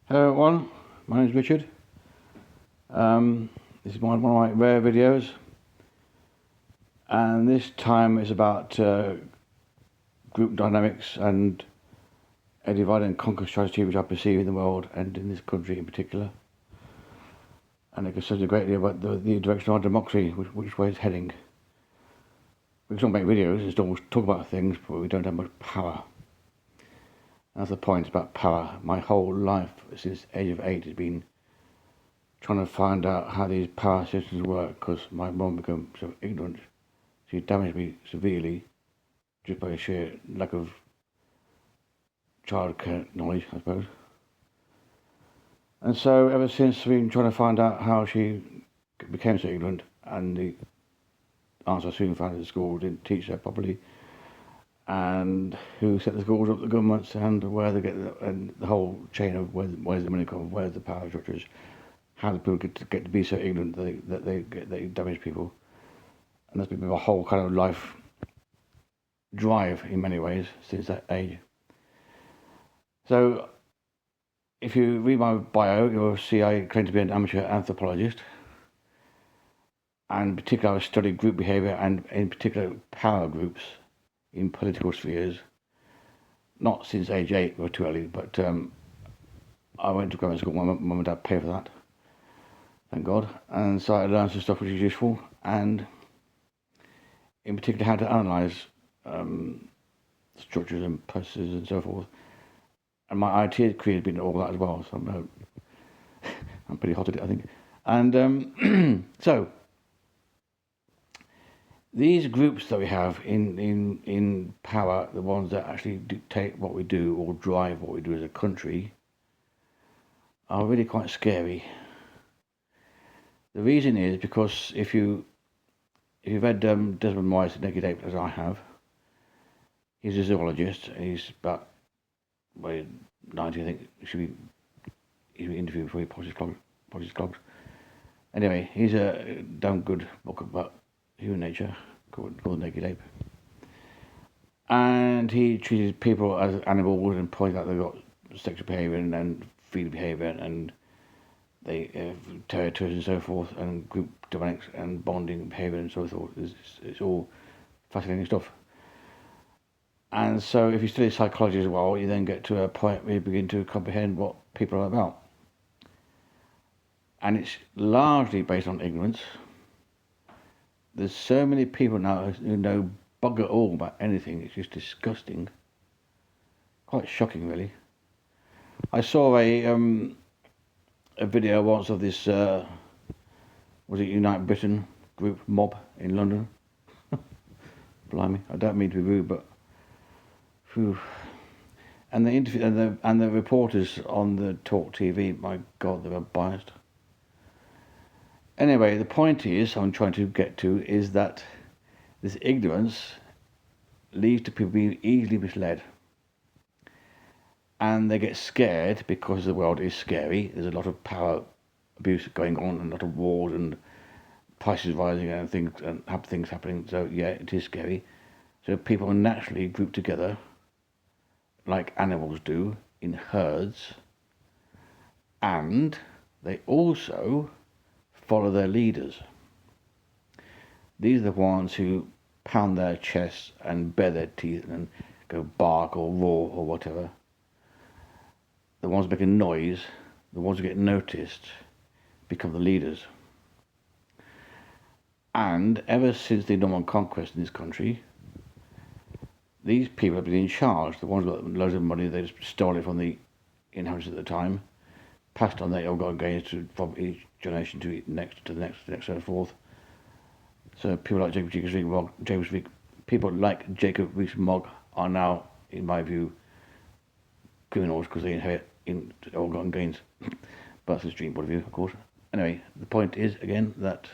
Hello everyone, my name is Richard. This is one of my rare videos, and this time is about group dynamics and a divide and conquer strategy which I perceive in the world and in this country in particular. And it concerns a great deal about the direction of our democracy, which way it's heading. We can still make videos and still talk about things, but we don't have much power. That's the point, it's about power. My whole life since the age of 8 has been trying to find out how these power systems work, because my mum became so ignorant. She damaged me severely just by sheer lack of childcare knowledge, I suppose. And so ever since I've been trying to find out how she became so ignorant, and the answer I soon found at the school didn't teach her properly, and who set the schools up, the governments, and where they get and the whole chain of where's the money come, where's the power structures, how do people get to be so ignorant that they damage people. And that's been my whole kind of life drive in many ways since that age. So if you read my bio, you'll see I claim to be an amateur anthropologist, and in particular I studied group behaviour and in particular power groups in political spheres, not since age 8 or too early, but I went to grammar school. My mum and dad paid for that, thank God, and so I learned some stuff which is useful, and in particular how to analyse structures and processes and so forth. And my IT career has been all that as well, so I'm pretty hot at it, I think. And so these groups that we have in power, the ones that actually dictate what we do or drive what we do as a country, are really quite scary. The reason is because if you've read Desmond Morris' Naked Ape, as I have, he's a zoologist. He's about 90, I think. He'll be interviewed before he pushes clogs. Anyway, he's a damn good book about human nature called Naked Ape. And he treated people as animals and pointed out they've got sexual behaviour and fetal behaviour and they have territories and so forth, and group dynamics and bonding behaviour and so forth. It's all fascinating stuff. And so if you study psychology as well, you then get to a point where you begin to comprehend what people are about. And it's largely based on ignorance. There's so many people now who know bugger all about anything. It's just disgusting. Quite shocking, really. I saw a video once of this, was it Unite Britain group mob in London? Blimey, I don't mean to be rude, but whew. And the interview and the reporters on the Talk TV, my God, they were biased. Anyway, the point I'm trying to get to is that this ignorance leads to people being easily misled. And they get scared because the world is scary. There's a lot of power abuse going on, and a lot of wars and prices rising and things happening. So yeah, it is scary. So people naturally group together, like animals do, in herds, and they also follow their leaders. These are the ones who pound their chests and bare their teeth and go bark or roar or whatever. The ones making noise, the ones who get noticed, become the leaders. And ever since the Norman conquest in this country, these people have been in charge. The ones who got loads of money, they just stole it from the inhabitants at the time, passed on their ill-gotten gains from each generation to the next, and so forth. So people like people like Jacob Rees-Mogg are now, in my view, criminals because they inherit in ill-gotten gains. But that's a extreme point of view, of course. Anyway, the point is again that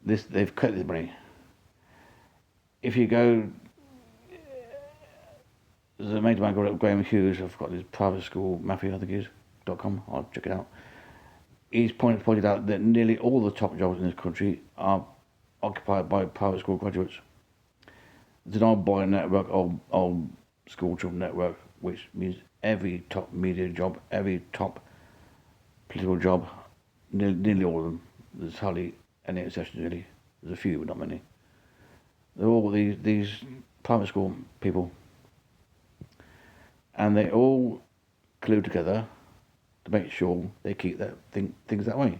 they've cut this money. If you go, there's a mate of mine called Graham Hughes. I've got this private school, Matthew, I think it is, .com. I'll check it out. He's pointed out that nearly all the top jobs in this country are occupied by private school graduates. There's an old boy network, old school children network, which means every top media job, every top political job, nearly all of them. There's hardly any exceptions really. There's a few, but not many. They're all these private school people, and they all collude together to make sure they keep things that way,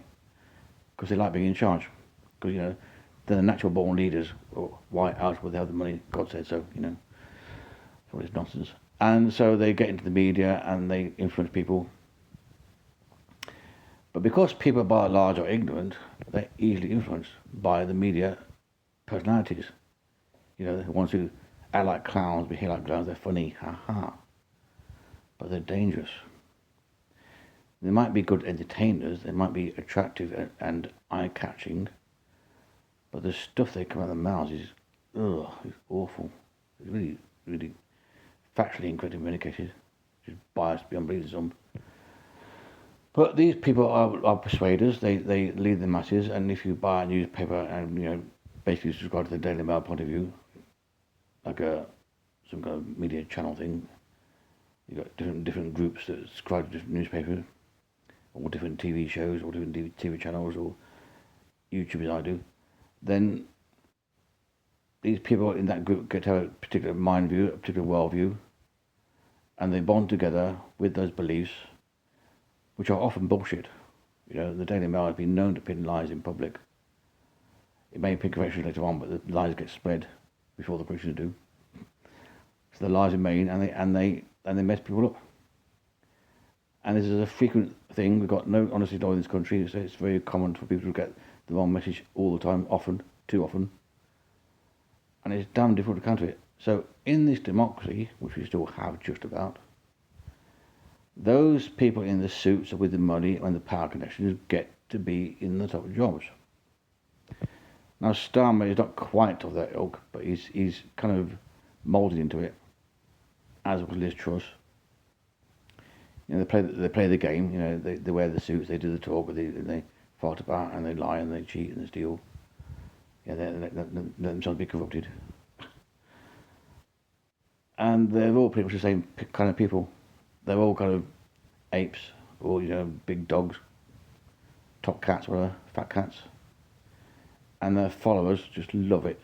because they like being in charge. Because they're the natural born leaders. Or why else would they have the money? God said so. All this nonsense. And so they get into the media and they influence people. But because people by and large are ignorant, they're easily influenced by the media personalities. The ones who act like clowns, behave like clowns, they're funny, ha. But they're dangerous. They might be good entertainers, they might be attractive and eye-catching, but the stuff they come out of their mouths is, it's awful. It's really, really factually incorrect in many cases. Just biased beyond belief some. But these people are persuaders. They lead the masses, and if you buy a newspaper and basically subscribe to the Daily Mail point of view, like some kind of media channel thing, you got different groups that subscribe to different newspapers, or different TV shows, or different TV channels, or YouTube as I do. Then these people in that group get to have a particular mind view, a particular worldview, and they bond together with those beliefs, which are often bullshit. The Daily Mail has been known to pin lies in public. It may pin corrections later on, but the lies get spread before the corrections do. So the lies are made, and they mess people up. And this is a frequent thing. We've got no honesty law in this country, so it's very common for people to get the wrong message all the time, often, too often. And it's damn difficult to counter it. So in this democracy, which we still have just about, those people in the suits with the money and the power connections get to be in the top jobs. Now Starmer is not quite of that ilk, but he's kind of moulded into it, as was Liz Truss. They play the game. They wear the suits, they do the talk, they fart about and they lie and they cheat and they steal. They let themselves be corrupted. And they're all pretty much the same kind of people. They're all kind of apes, or big dogs, top cats, whatever, fat cats. And their followers just love it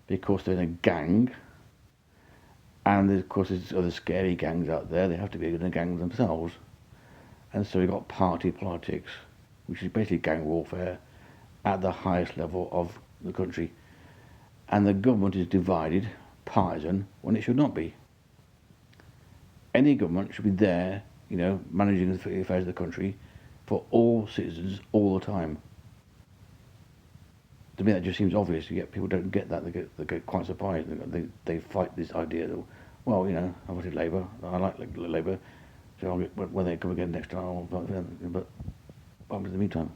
because they're in a gang. And of course, there's other scary gangs out there. They have to be in a gang themselves. And so you've got party politics, which is basically gang warfare at the highest level of the country. And the government is divided, partisan, when it should not be. Any government should be there, managing the affairs of the country for all citizens all the time. To me, that just seems obvious. Yet people don't get that. They get quite surprised. They fight this idea that, well, I voted Labour. I like Labour, so when they come again next time, I'll vote for them. But what happens in the meantime?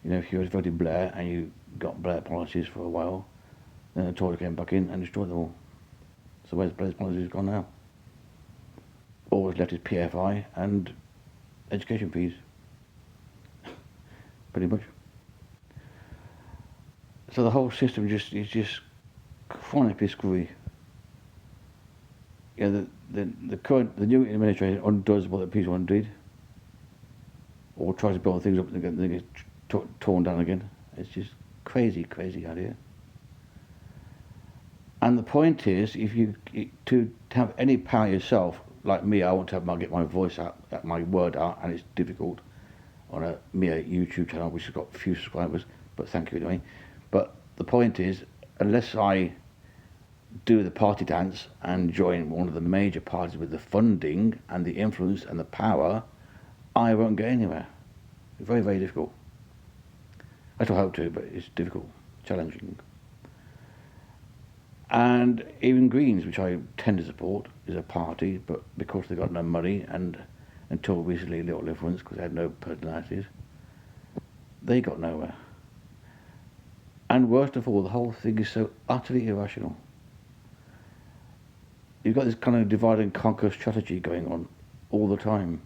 If you voted Blair and you got Blair policies for a while, then the Tories came back in and destroyed them all. So where's Blair's policies gone now? All that's left is PFI and education fees. Pretty much. So the whole system is just chronically screwy. The new administration undoes what the previous one did, or tries to build things up and then get torn down again. It's just crazy idea. And the point is, to have any power yourself, like me, I want to get my voice out, my word out, and it's difficult on a mere YouTube channel which has got few subscribers, but thank you anyway. But the point is, unless I do the party dance and join one of the major parties with the funding and the influence and the power, I won't get anywhere. It's very, very difficult. I still hope to, but it's difficult, challenging. And even Greens, which I tend to support, is a party, but because they've got no money and until recently little influence because they had no personalities, they got nowhere. And worst of all, the whole thing is so utterly irrational. You've got this kind of divide and conquer strategy going on all the time.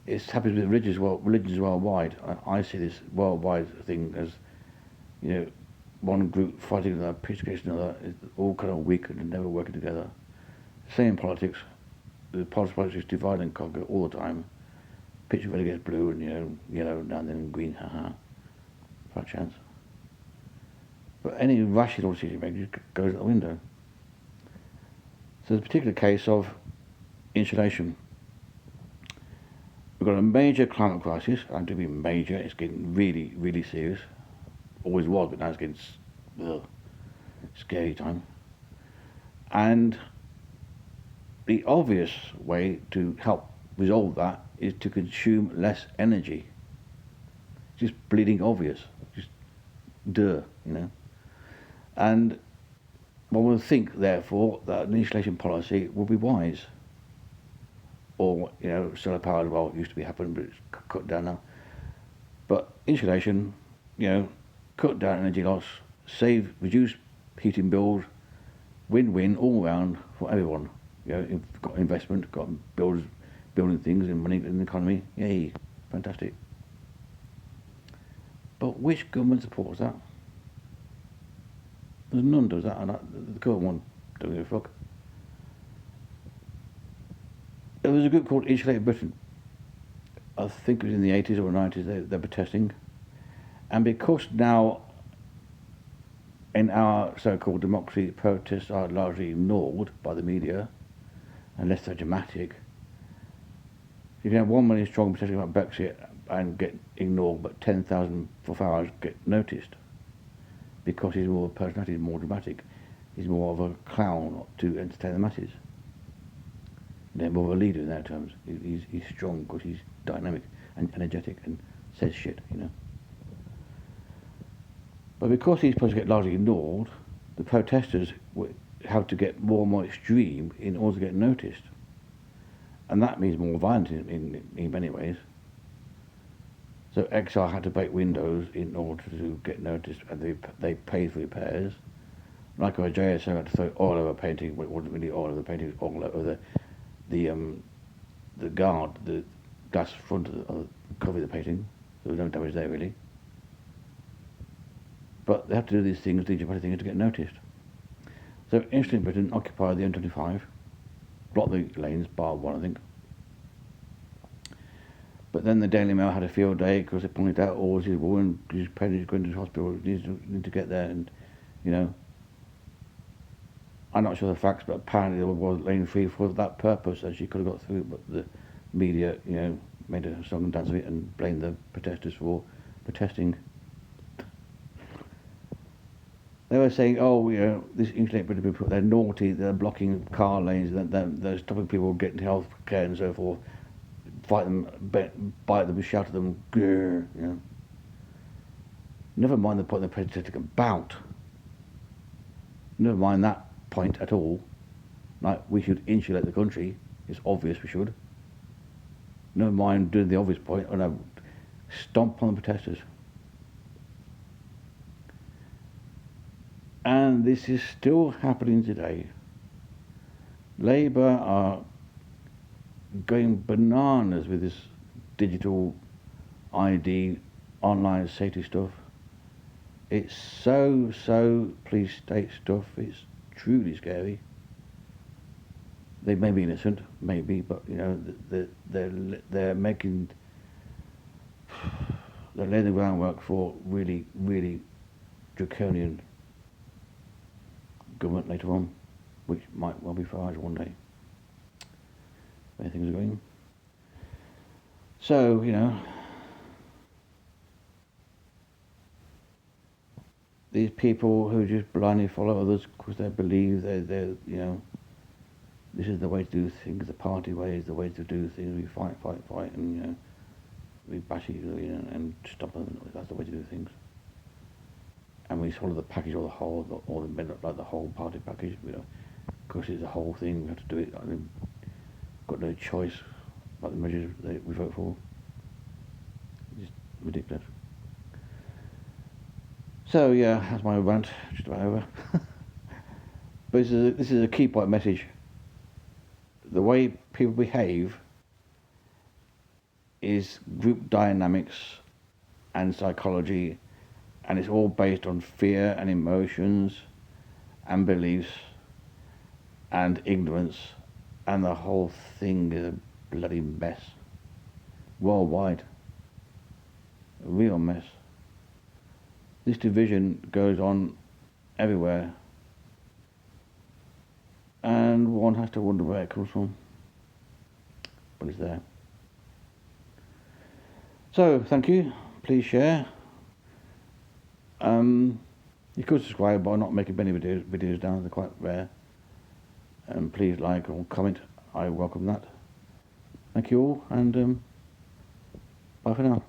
It happens with religions worldwide. I see this worldwide thing as, one group fighting another, pitch against another, all kind of weak and never working together. Same in politics. The politics is divide and conquer all the time. Picture red against blue and yellow now and then green, haha. Fat chance. But any rational decision making goes out the window. So there's a particular case of insulation. We've got a major climate crisis, and to be major, it's getting really, really serious. Always was, but now it's getting scary time. And the obvious way to help resolve that is to consume less energy. Just bleeding obvious. Just And one would think, therefore, that an insulation policy would be wise. Or, solar power, well, it used to be happening, but it's cut down now. But insulation, cut down energy loss, reduce heating bills, win-win all round for everyone. Got investment, got builders building things and money in the economy. Yay, fantastic. But which government supports that? There's none does that, and the current one don't give a fuck. There was a group called Insulated Britain. I think it was in the 80s or 90s they were testing. And because now in our so-called democracy, protests are largely ignored by the media, unless they're dramatic. You can have 1 million strong protesting about Brexit and get ignored, but 10,000 for Farage get noticed. Because he's more of a personality, he's more dramatic. He's more of a clown to entertain the masses. They're more of a leader in their terms. He's strong because he's dynamic and energetic and says shit, But because these posts get largely ignored, the protesters have to get more and more extreme in order to get noticed. And that means more violence in many ways. So XR had to break windows in order to get noticed, and they paid for repairs. Like our JSO had to throw oil over a painting, but it wasn't really oil over the painting, it was oil over the guard, the glass front of the cover of the painting. There was no damage there really. But they have to do these dramatic things to get noticed. So Insulated Britain occupied the M25, blocked the lanes, bar one I think. But then the Daily Mail had a field day because they pointed out, this is a woman, she's pregnant, she's going to the hospital, need to get there, and I'm not sure the facts, but apparently there was lane free for that purpose, and she could have got through, but the media, made a song and dance of it and blamed the protesters for protesting. They were saying, this Insulated Britain people, they're naughty, they're blocking car lanes, they're stopping people getting health care and so forth, fight them, bite them, shout at them, grrr, Never mind the point they're protesting about. Never mind that point at all. Like, we should insulate the country, it's obvious we should. Never mind doing the obvious point, stomp on the protesters. And this is still happening today. Labour are going bananas with this digital ID, online safety stuff. It's so police state stuff, it's truly scary. They may be innocent, maybe, but they're making, they're laying the groundwork for really, really draconian government later on, which might well be Farage one day. Where things are going. So, these people who just blindly follow others because they believe they're this is the way to do things, the party way is the way to do things, we fight, and, we bash each other, and stop them, that's the way to do things. And we swallow the package or the whole, or the whole party package, because it's the whole thing, we have to do it. Got no choice about the measures that we vote for. It's just ridiculous. So yeah, that's my rant, just about over. But this is a key point message. The way people behave is group dynamics and psychology, and it's all based on fear and emotions and beliefs and ignorance and the whole thing is a bloody mess. Worldwide. A real mess. This division goes on everywhere, and one has to wonder where it comes from, but it's there. So, thank you. Please share. You could subscribe by not making many videos now, they're quite rare. And please like or comment, I welcome that. Thank you all, and bye for now.